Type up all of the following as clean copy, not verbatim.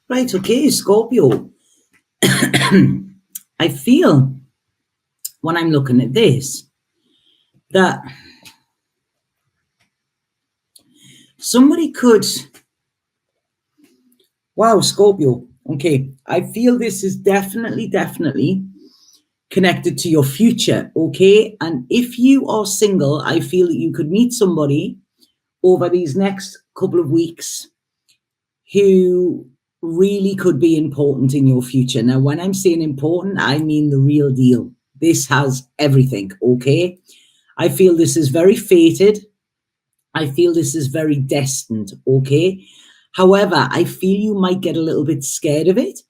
Right, okay, Scorpio. I feel when I'm looking at this that somebody could, wow, Scorpio, okay, I feel this is definitely connected to your future, okay? And if you are single, I feel that you could meet somebody over these next couple of weeks who really could be important in your future. Now, when I'm saying important, I mean the real deal. This has everything, okay? I feel this is very fated. I feel this is very destined, okay? However, I feel you might get a little bit scared of it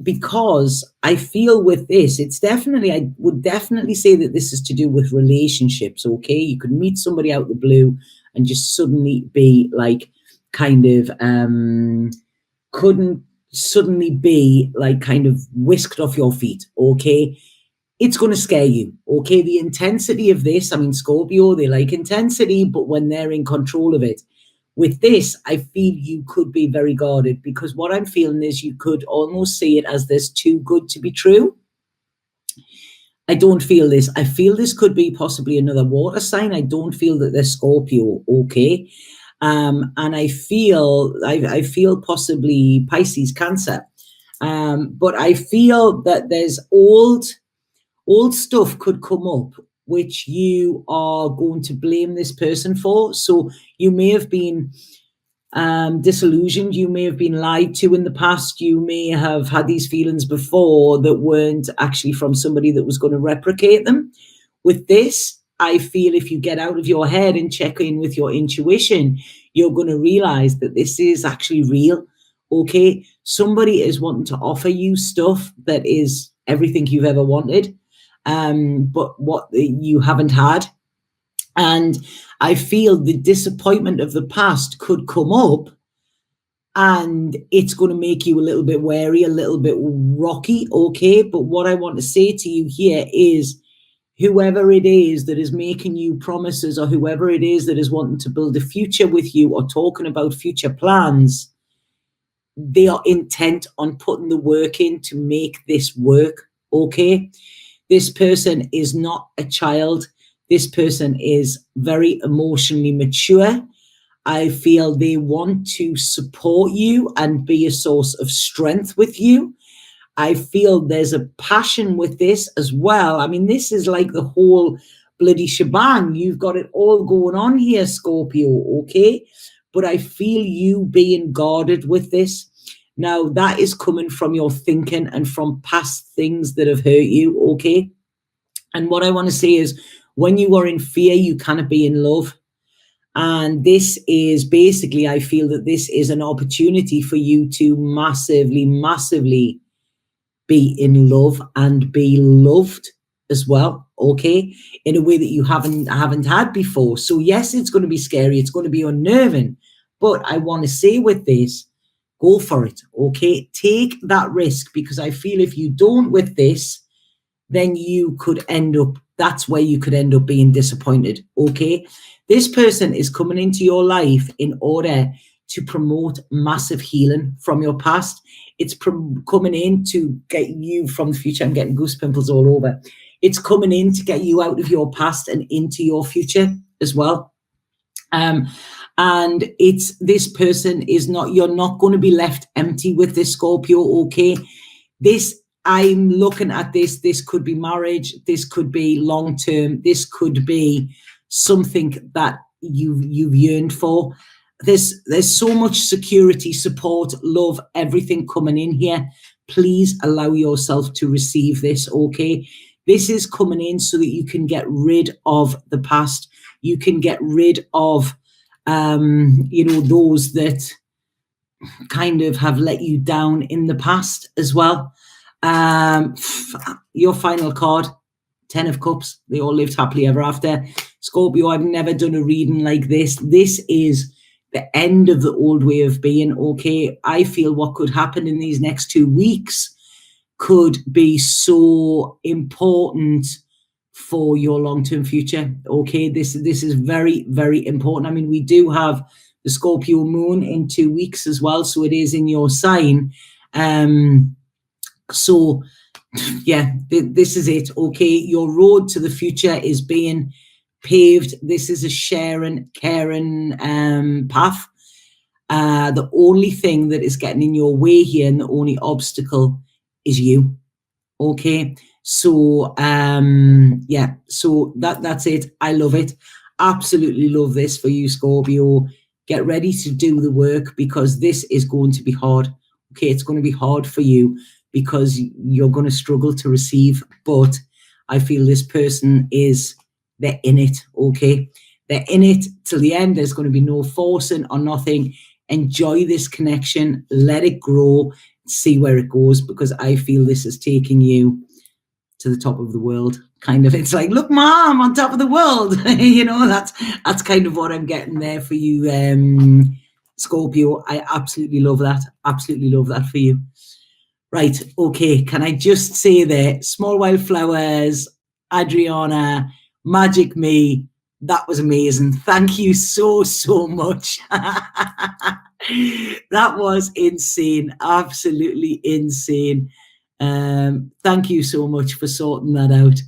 because I feel with this, it's definitely, I would definitely say that this is to do with relationships, okay? You could meet somebody out the blue and just suddenly be like, kind of couldn't suddenly be like kind of whisked off your feet, okay? It's going to scare you, okay? The intensity of this, I mean, Scorpio, they like intensity, but when they're in control of it. With this, I feel you could be very guarded because what I'm feeling is you could almost see it as this too good to be true. I don't feel this. I feel this could be possibly another water sign. I don't feel that they're Scorpio, okay? And I feel possibly Pisces, Cancer. But I feel that there's old stuff could come up which you are going to blame this person for. So you may have been disillusioned, you may have been lied to in the past, you may have had these feelings before that weren't actually from somebody that was going to replicate them. With this, I feel if you get out of your head and check in with your intuition, you're going to realize that this is actually real, okay? Somebody is wanting to offer you stuff that is everything you've ever wanted, but what you haven't had. And I feel the disappointment of the past could come up and it's going to make you a little bit wary, a little bit rocky, okay? But what I want to say to you here is whoever it is that is making you promises or whoever it is that is wanting to build a future with you or talking about future plans, they are intent on putting the work in to make this work, okay? This person is not a child. This person is very emotionally mature. I feel they want to support you and be a source of strength with you. I feel there's a passion with this as well. I mean, this is like the whole bloody shebang. You've got it all going on here, Scorpio, okay? But I feel you being guarded with this. Now, that is coming from your thinking and from past things that have hurt you, okay? And what I want to say is when you are in fear, you cannot be in love. And this is basically, I feel that this is an opportunity for you to massively be in love and be loved as well, okay, in a way that you haven't had before. So yes, it's going to be scary, it's going to be unnerving, but I want to say with this, go for it, okay? Take that risk, because I feel if you don't with this, then you could end up, that's where you could end up being disappointed, okay? This person is coming into your life in order to promote massive healing from your past. It's coming in to get you from the future. I'm getting goose pimples all over. It's coming in to get you out of your past and into your future as well. And it's, this person is not, you're not going to be left empty with this Scorpio, okay? This, I'm looking at this could be marriage, this could be long-term, this could be something that you've yearned for. There's so much security, support, love, everything coming in here. Please allow yourself to receive this, okay? This is coming in so that you can get rid of the past. You can get rid of, those that kind of have let you down in the past as well. Your final card, Ten of Cups. They all lived happily ever after. Scorpio, I've never done a reading like this. This is the end of the old way of being, okay? I feel what could happen in these next 2 weeks could be so important for your long-term future, okay? This is very, very important. I mean, we do have the Scorpio moon in 2 weeks as well, so it is in your sign. So, yeah, this is it, okay? Your road to the future is being paved. This is a sharing, caring path. The only thing that is getting in your way here and the only obstacle is you, okay? So, yeah, so that's it. I love it. Absolutely love this for you, Scorpio. Get ready to do the work because this is going to be hard, okay? It's going to be hard for you because you're going to struggle to receive, but I feel this person they're in it, okay? They're in it till the end. There's going to be no forcing or nothing. Enjoy this connection. Let it grow. See where it goes, because I feel this is taking you to the top of the world. Kind of, it's like, look, Mom, on top of the world. You know, that's kind of what I'm getting there for you, Scorpio. I absolutely love that. Absolutely love that for you. Right, okay. Can I just say there, Small Wildflowers, Adriana, Magic Me, that was amazing. Thank you so much. That was insane. Absolutely insane. Thank you so much for sorting that out.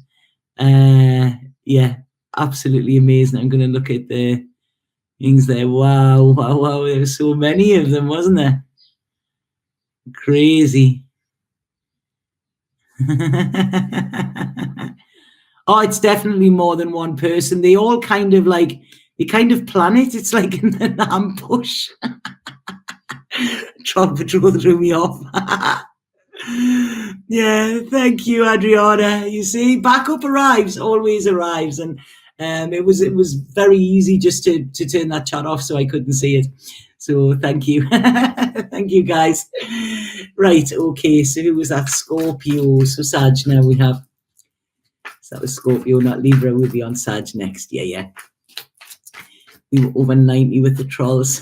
Yeah, absolutely amazing. I'm going to look at the things there. Wow. There were so many of them, wasn't there? Crazy. Oh, it's definitely more than one person. They all kind of plan it. It's like an ambush. Trump Patrol threw me off. Yeah, thank you, Adriana. You see, backup always arrives. And it was very easy just to turn that chat off so I couldn't see it. So thank you. Thank you, guys. Right, okay, so who was that? Scorpio. So Sag now we have. So that was Scorpio, not Libra. We'll be on Sag next. Yeah. We were over 90 with the trolls.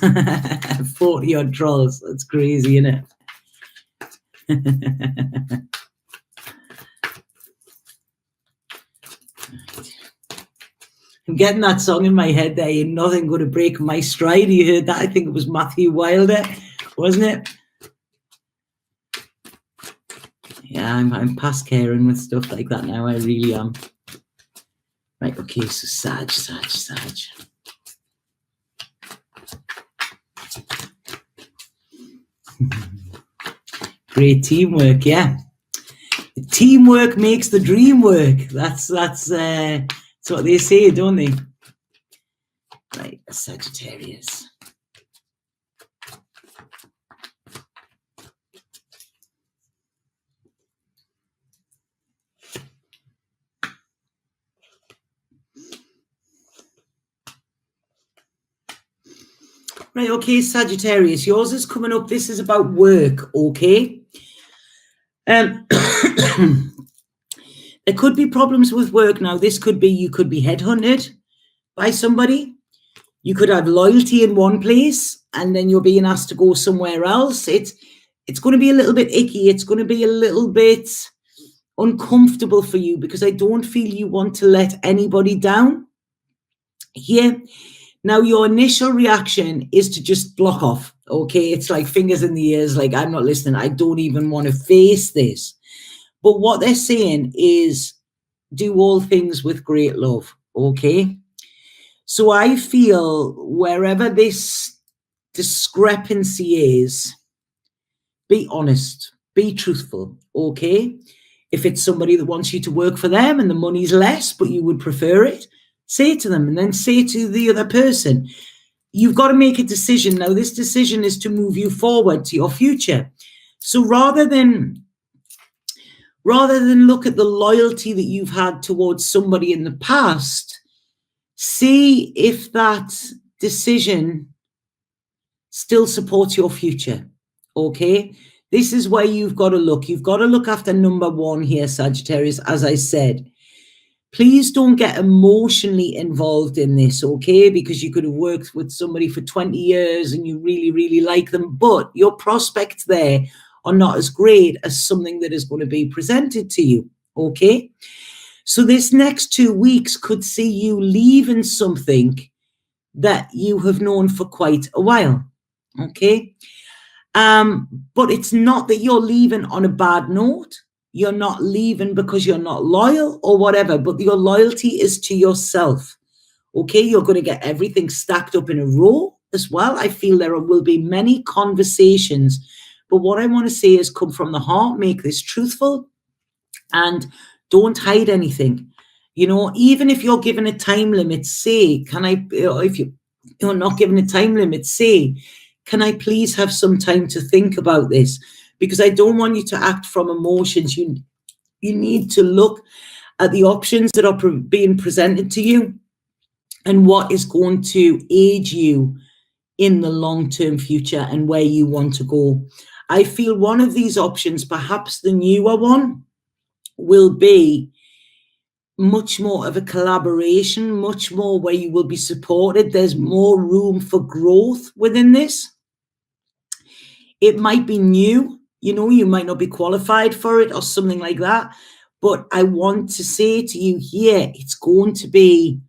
40 odd trolls. That's crazy, isn't it? I'm getting that song in my head there. You're nothing going to break my stride. You heard that? I think it was Matthew Wilder, wasn't it? Yeah, I'm past caring with stuff like that now. I really am. Right, okay, so Sag. Great teamwork, yeah. Teamwork makes the dream work. That's what they say, don't they? Right, Sagittarius. Right, okay, Sagittarius, yours is coming up. This is about work, okay? There could be problems with work now. This could be, you could be headhunted by somebody. You could have loyalty in one place and then you're being asked to go somewhere else. It's going to be a little bit icky. It's going to be a little bit uncomfortable for you because I don't feel you want to let anybody down here. Now, your initial reaction is to just block off, okay? It's like fingers in the ears, like, I'm not listening. I don't even want to face this. But what they're saying is do all things with great love, okay? So I feel wherever this discrepancy is, be honest, be truthful, okay? If it's somebody that wants you to work for them and the money's less, but you would prefer it, say it to them and then say to the other person, you've got to make a decision. Now, this decision is to move you forward to your future. So rather than look at the loyalty that you've had towards somebody in the past, see if that decision still supports your future, okay? This is where you've got to look. You've got to look after number one here, Sagittarius, as I said. Please don't get emotionally involved in this, okay? Because you could have worked with somebody for 20 years and you really, really like them, but your prospects there are not as great as something that is going to be presented to you, okay? So this next 2 weeks could see you leaving something that you have known for quite a while, okay? But it's not that you're leaving on a bad note. You're not leaving because you're not loyal or whatever, but your loyalty is to yourself. Okay, you're going to get everything stacked up in a row as well. I feel there will be many conversations, but what I want to say is come from the heart, make this truthful, and don't hide anything. You know, even if you're given a time limit, say, if you're not given a time limit, say, can I please have some time to think about this? Because I don't want you to act from emotions. You need to look at the options that are being presented to you and what is going to aid you in the long-term future and where you want to go. I feel one of these options, perhaps the newer one, will be much more of a collaboration, much more where you will be supported. There's more room for growth within this. It might be new, you know, you might not be qualified for it or something like that. But I want to say to you here, it's going to be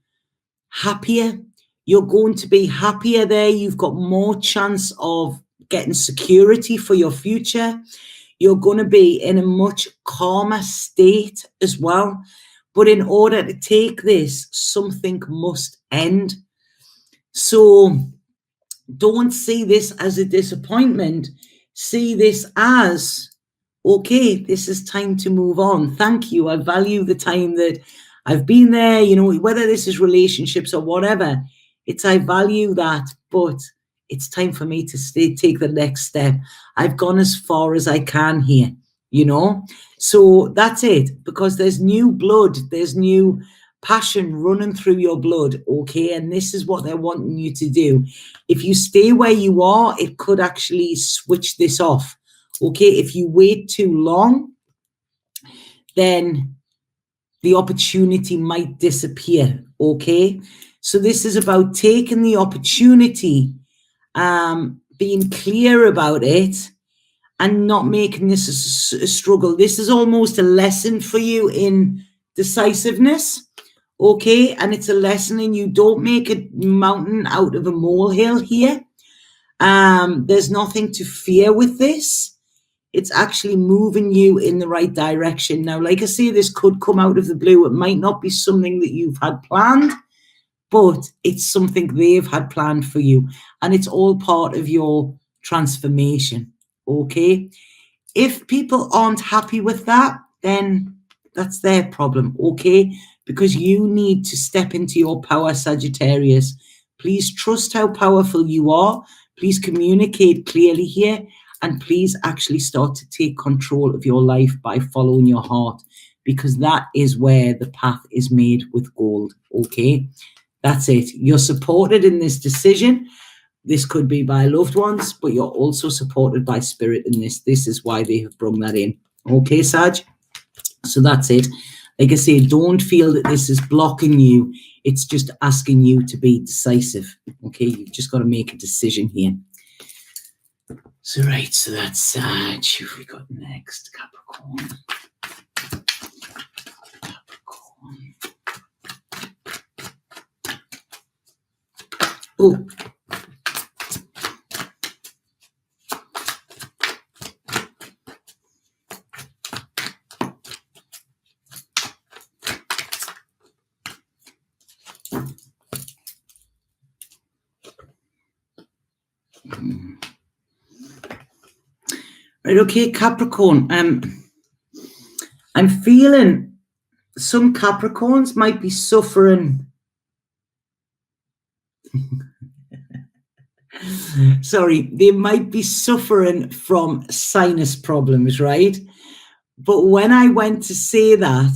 happier. You're going to be happier there. You've got more chance of getting security for your future. You're going to be in a much calmer state as well. But in order to take this, something must end. So don't see this as a disappointment. See this as, okay, this is time to move on. Thank you. I value the time that I've been there, you know, whether this is relationships or whatever. I value that, but it's time for me to take the next step. I've gone as far as I can here, you know. So that's it, because there's new blood, there's new passion running through your blood, okay? And this is what they're wanting you to do. If you stay where you are, it could actually switch this off, okay? If you wait too long, then the opportunity might disappear, okay? So this is about taking the opportunity, being clear about it, and not making this a struggle. This is almost a lesson for you in decisiveness, okay? And it's a lesson in you don't make a mountain out of a molehill here. There's nothing to fear with this. It's actually moving you in the right direction. Now, like I say, this could come out of the blue. It might not be something that you've had planned, but it's something they've had planned for you. And it's all part of your transformation, okay? If people aren't happy with that, then that's their problem, okay? Because you need to step into your power, Sagittarius. Please trust how powerful you are. Please communicate clearly here. And please actually start to take control of your life by following your heart, because that is where the path is made with gold, okay? That's it. You're supported in this decision. This could be by loved ones, but you're also supported by spirit in this. This is why they have brought that in. Okay, Sag? So that's it. Like I say, don't feel that this is blocking you. It's just asking you to be decisive. Okay, you've just got to make a decision here. So, right, so that's Sag. Who have we got next? Capricorn. Capricorn. Oh. Right, okay, Capricorn. I'm feeling some Capricorns might be suffering. Sorry, they might be suffering from sinus problems, right? But when I went to say that,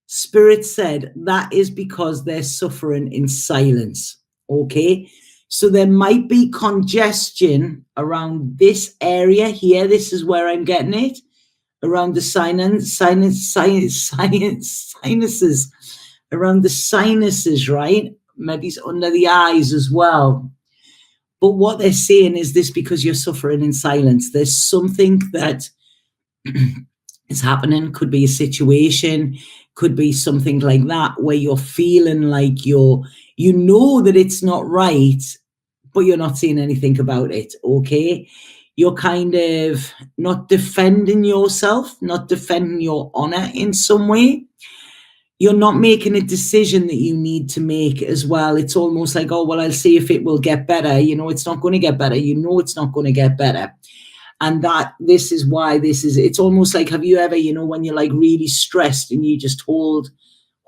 Spirit said that is because they're suffering in silence, okay? So there might be congestion around this area here. This is where I'm getting it, around the sinuses. around the sinuses, right? Maybe it's under the eyes as well. But what they're saying is this because you're suffering in silence. There's something that is happening. Could be a situation, could be something like that, where you're feeling like you know that it's not right, but you're not saying anything about it, okay? You're kind of not defending yourself, not defending your honor in some way. You're not making a decision that you need to make as well. It's almost like, oh, well, I'll see if it will get better. You know, it's not going to get better. You know, it's not going to get better. And this is why it's almost like, have you ever, you know, when you're like really stressed and you just hold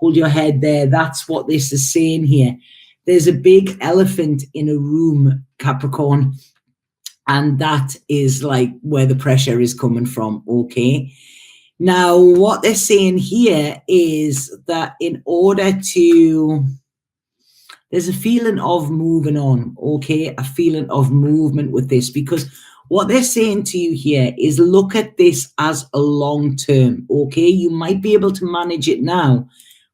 your head there? That's what this is saying here. There's a big elephant in a room, Capricorn, and that is like where the pressure is coming from, okay? Now, what they're saying here is that in order to, there's a feeling of moving on, okay? A feeling of movement with this, because what they're saying to you here is look at this as a long term, okay? You might be able to manage it now,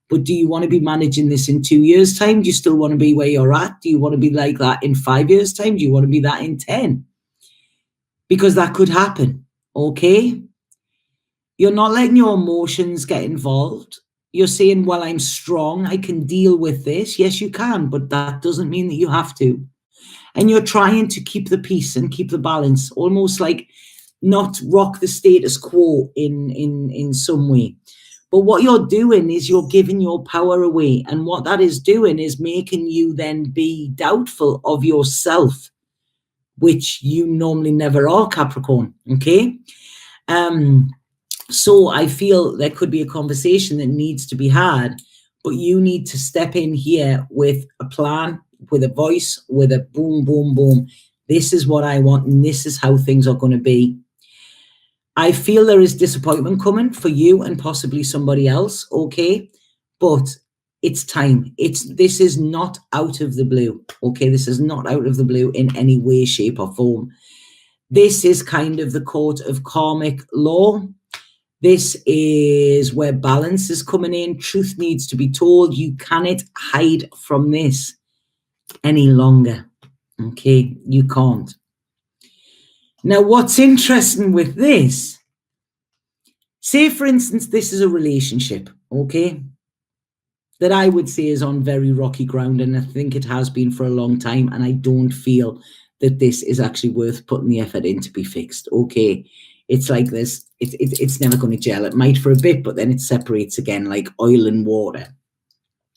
but do you want to be managing this in 2 years' time? Do you still want to be where you're at? Do you want to be like that in 5 years' time? Do you want to be that in 10? Because that could happen, okay? You're not letting your emotions get involved. You're saying, well, I'm strong. I can deal with this. Yes, you can, but that doesn't mean that you have to. And you're trying to keep the peace and keep the balance, almost like not rock the status quo in some way. But what you're doing is you're giving your power away. And what that is doing is making you then be doubtful of yourself, which you normally never are, Capricorn, okay? So I feel there could be a conversation that needs to be had, but you need to step in here with a plan, with a voice, with a boom, boom, boom. This is what I want, and this is how things are going to be. I feel there is disappointment coming for you and possibly somebody else, okay? But it's time. This is not out of the blue, okay? This is not out of the blue in any way, shape, or form. This is kind of the court of karmic law. This is where balance is coming in. Truth needs to be told. You cannot hide from this any longer, okay? You can't. Now, what's interesting with this, say, for instance, this is a relationship, okay, that I would say is on very rocky ground, and I think it has been for a long time, and I don't feel that this is actually worth putting the effort in to be fixed, okay? It's like this, it's never going to gel. It might for a bit, but then it separates again like oil and water,